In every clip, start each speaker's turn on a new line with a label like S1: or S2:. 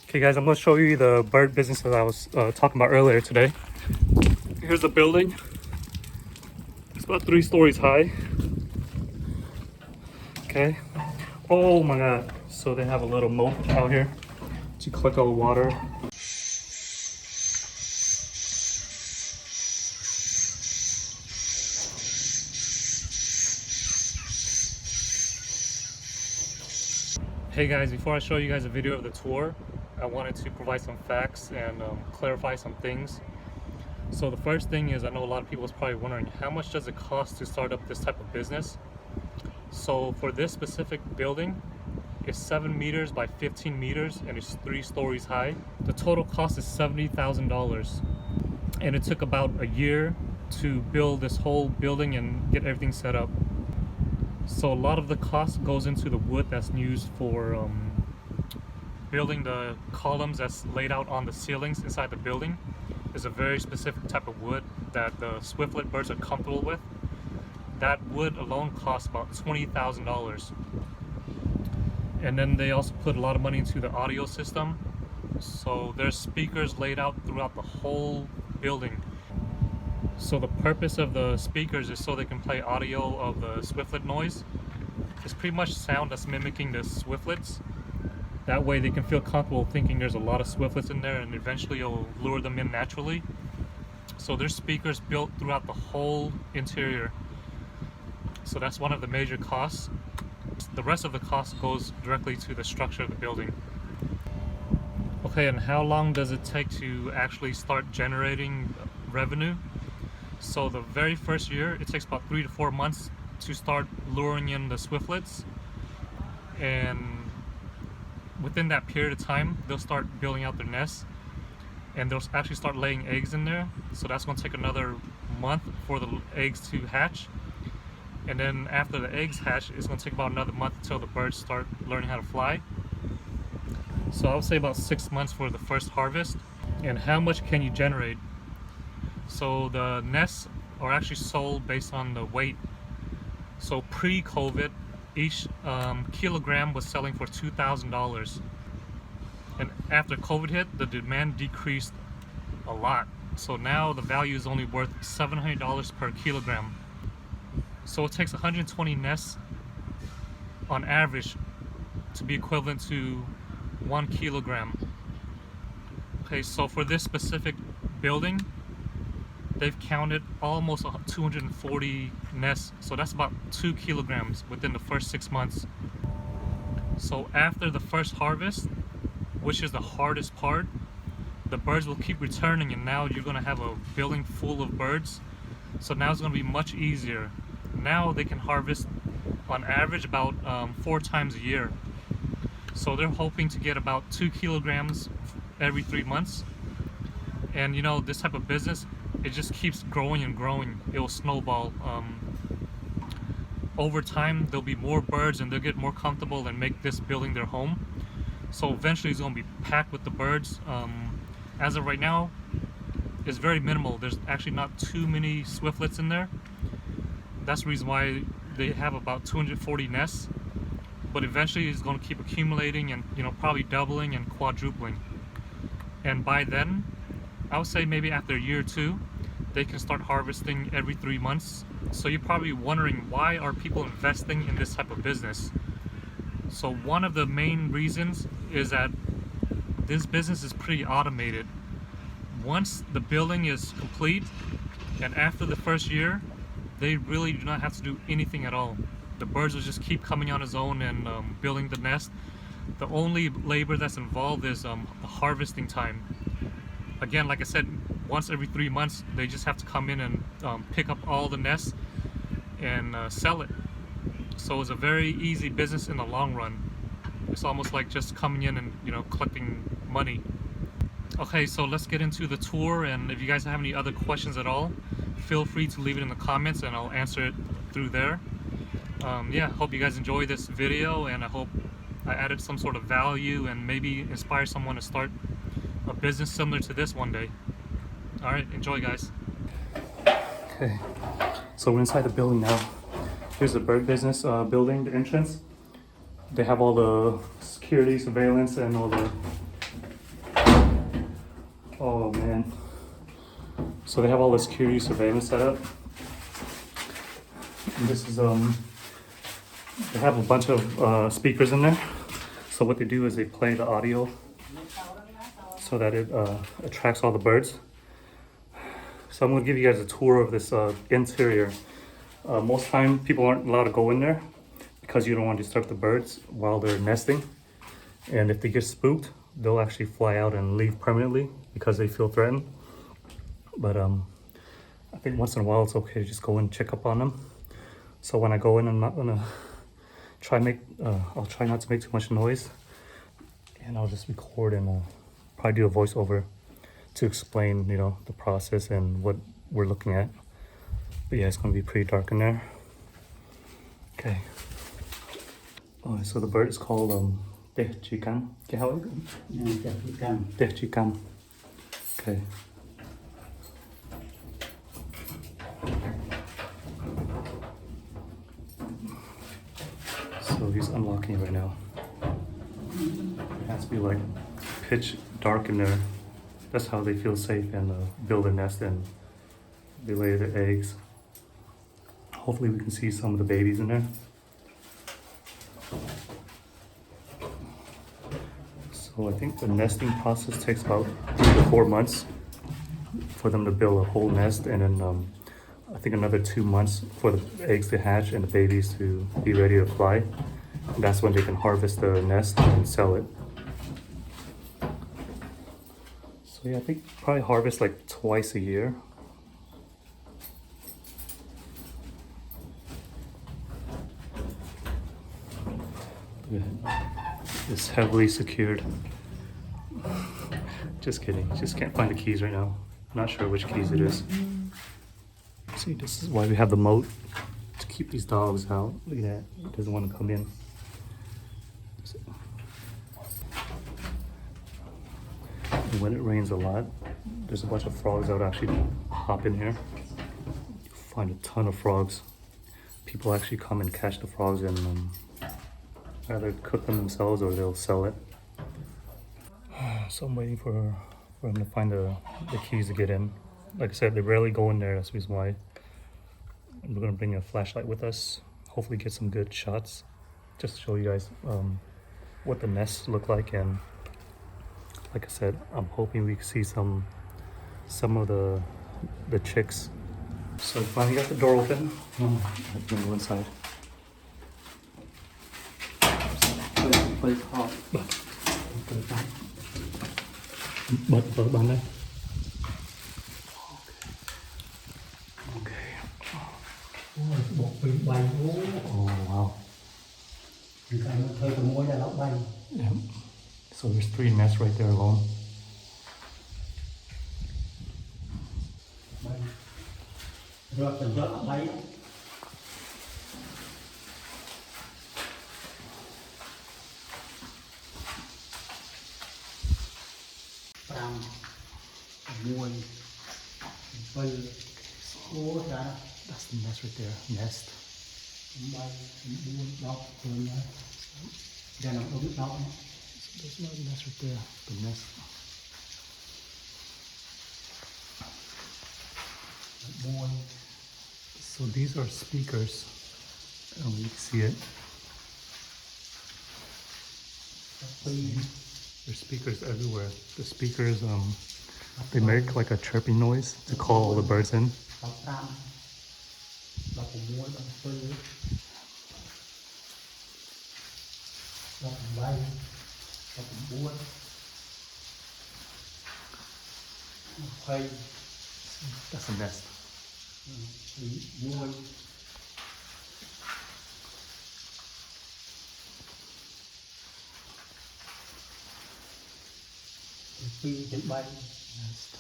S1: Okay guys, I'm going to show you the bird business that I was talking about earlier today. Here's the building. It's about 3 stories high. Okay. Oh my god. So they have a little moat out here to collect all the water. Hey guys, before I show you guys a video of the tour, I wanted to provide some facts and clarify some things. So the first thing is, I know a lot of people is probably wondering, how much does it cost to start up this type of business? So for this specific building, it's 7 meters by 15 meters and it's 3 stories high. The total cost is $70,000, and it took about a year to build this whole building and get everything set up. So a lot of the cost goes into the wood that's used for building the columns that's laid out on the ceilings inside the building. Is a very specific type of wood that the Swiftlet birds are comfortable with. That wood alone costs about $20,000. And then they also put a lot of money into the audio system. So there's speakers laid out throughout the whole building. So the purpose of the speakers is so they can play audio of the Swiftlet noise. It's pretty much sound that's mimicking the Swiftlets. That way they can feel comfortable thinking there's a lot of Swiftlets in there, and eventually it'll lure them in naturally. So there's speakers built throughout the whole interior. So that's one of the major costs. The rest of the cost goes directly to the structure of the building. Okay, and how long does it take to actually start generating revenue? So the very first year, it takes about 3 to 4 months to start luring in the Swiftlets. And within that period of time, they'll start building out their nests, and they'll actually start laying eggs in there. So that's going to take another month for the eggs to hatch. And then after the eggs hatch, it's going to take about another month until the birds start learning how to fly. So I would say about 6 months for the first harvest. And how much can you generate? So the nests are actually sold based on the weight. So pre-COVID, each kilogram was selling for $2,000. And after COVID hit, the demand decreased a lot. So now the value is only worth $700 per kilogram. So it takes 120 nests on average to be equivalent to 1 kilogram. Okay, so for this specific building, they've counted almost 240 nests, so that's about 2 kilograms within the first 6 months. So after the first harvest, which is the hardest part, the birds will keep returning, and now you're going to have a building full of birds. So now it's going to be much easier. Now they can harvest on average about 4 times a year. So they're hoping to get about 2 kilograms every 3 months. And you know, this type of business, it just keeps growing and growing. It will snowball. Over time, there'll be more birds, and they'll get more comfortable and make this building their home. So eventually it's going to be packed with the birds. As of right now, it's very minimal. There's actually not too many Swiftlets in there. That's the reason why they have about 240 nests. But eventually it's going to keep accumulating and, you know, probably doubling and quadrupling. And by then, I would say maybe after a year or two, they can start harvesting every 3 months. So you're probably wondering, why are people investing in this type of business? So one of the main reasons is that this business is pretty automated. Once the building is complete, and after the first year, they really do not have to do anything at all. The birds will just keep coming on its own and building the nest. The only labor that's involved is the harvesting time. Again, like I said, once every 3 months, they just have to come in and pick up all the nests and sell it. So it's a very easy business in the long run. It's almost like just coming in and, you know, collecting money. Okay, so let's get into the tour, and if you guys have any other questions at all, feel free to leave it in the comments and I'll answer it through there. Yeah, hope you guys enjoy this video, and I hope I added some sort of value and maybe inspire someone to start a business similar to this one day. Alright, enjoy guys. Okay, so we're inside the building now. Here's the bird business building, the entrance. They have all the security, surveillance, and all the So they have all the security surveillance set up. And this is they have a bunch of speakers in there. So what they do is they play the audio so that it attracts all the birds. So I'm gonna give you guys a tour of this interior. Most time people aren't allowed to go in there because you don't want to disturb the birds while they're nesting. And if they get spooked, they'll actually fly out and leave permanently because they feel threatened. But I think once in a while it's okay to just go and check up on them. So when I go in, I'm not gonna I'll try not to make too much noise, and I'll just record and probably do a voiceover to explain, you know, the process and what we're looking at. But yeah, it's gonna be pretty dark in there. Okay. So the bird is called Tehchikan. Tehchikan. Okay. So he's unlocking it right now. It has to be like pitch dark in there. That's how they feel safe and build a nest and they lay their eggs. Hopefully we can see some of the babies in there. So I think the nesting process takes about 3 to 4 months for them to build a whole nest, and then I think another 2 months for the eggs to hatch and the babies to be ready to fly. And that's when they can harvest the nest and sell it. So yeah, I think probably harvest like twice a year. It's heavily secured. Just kidding, just can't find the keys right now. Not sure which keys it is. See, this is why we have the moat, to keep these dogs out. Look at that, it doesn't want to come in. And when it rains a lot, there's a bunch of frogs that would actually hop in here. You find a ton of frogs. People actually come and catch the frogs and either cook them themselves or they'll sell it. So I'm waiting for them to find the keys to get in. Like I said, they rarely go in there, that's the reason why. And we're gonna bring a flashlight with us, hopefully get some good shots, just to show you guys what the nests look like. And like I said, I'm hoping we can see some of the chicks. So finally got the door open. I'm gonna go inside. Bật bắn đây. Okay.
S2: Một viên bay.
S1: Oh wow. Yeah. So there's 3 nests right there alone. That's the nest right there. Nest. So there's another nest right there. The nest. So these are speakers. You can see it. There's speakers everywhere. The speakers, they make like a chirping noise to call all the birds in. That's a nest. Nest.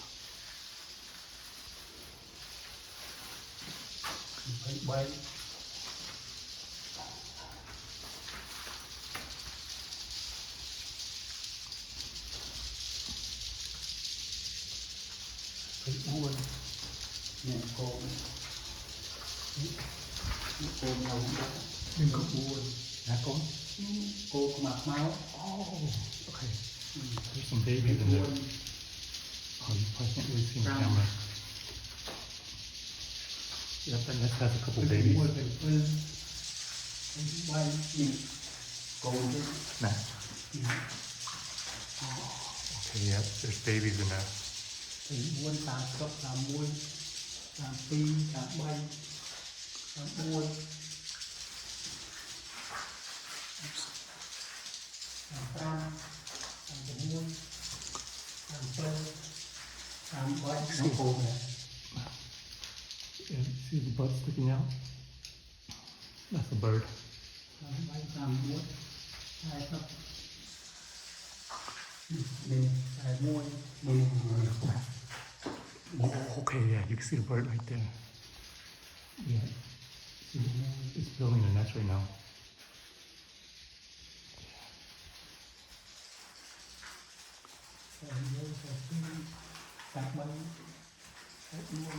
S1: Oh, okay. There's some babies in there. Oh, you probably can't really see in the camera. Yep, that nest has a couple
S2: Cái
S1: babies.
S2: mua cái bay đi cầu chứ.
S1: Nah. Okay, yeah, there's babies in there.
S2: Thì muốn làm cấp làm muối, làm pi, làm bay, làm muối, làm pram, làm muối, làm tơ, làm bay, nó khô này.
S1: Yeah, see the butt sticking out? That's a bird.
S2: Làm bay, làm muối, hai cấp. Đây, hai muối, đây.
S1: Oh, okay, yeah, you can see the bird right there.
S2: Yeah.
S1: It's building a nest right now.
S2: Rồi vô cà phê, cà bay, cà muối.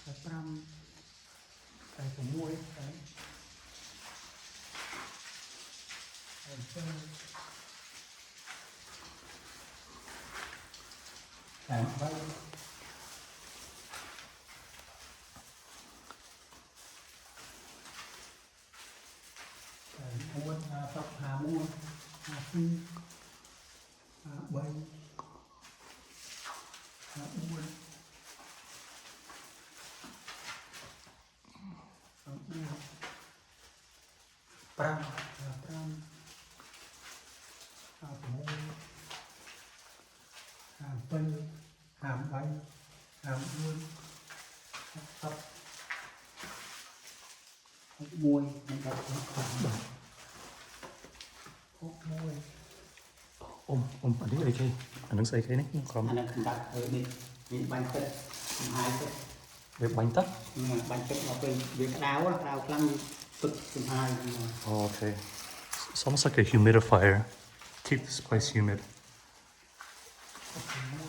S2: Cà pram, cà muối, cà tơ, cà bay. Muôn tóc hà muôn hà phi hà bay hà muôn hà muôn pram hà pram hà muôn hà pân hà bay hà muôn hà tóc hà muôi hà đập hà muôi.
S1: Ôm, anh đứng AK. Anh đứng AK này, không?
S2: Anh đang đặt ở đây, những bánh tết, hai tết.
S1: Việc bánh tất?
S2: Bánh tết là cái việc đào lăng cực cùng hai.
S1: Oh, okay. It's almost like a humidifier. Keep this place humid.
S2: Okay.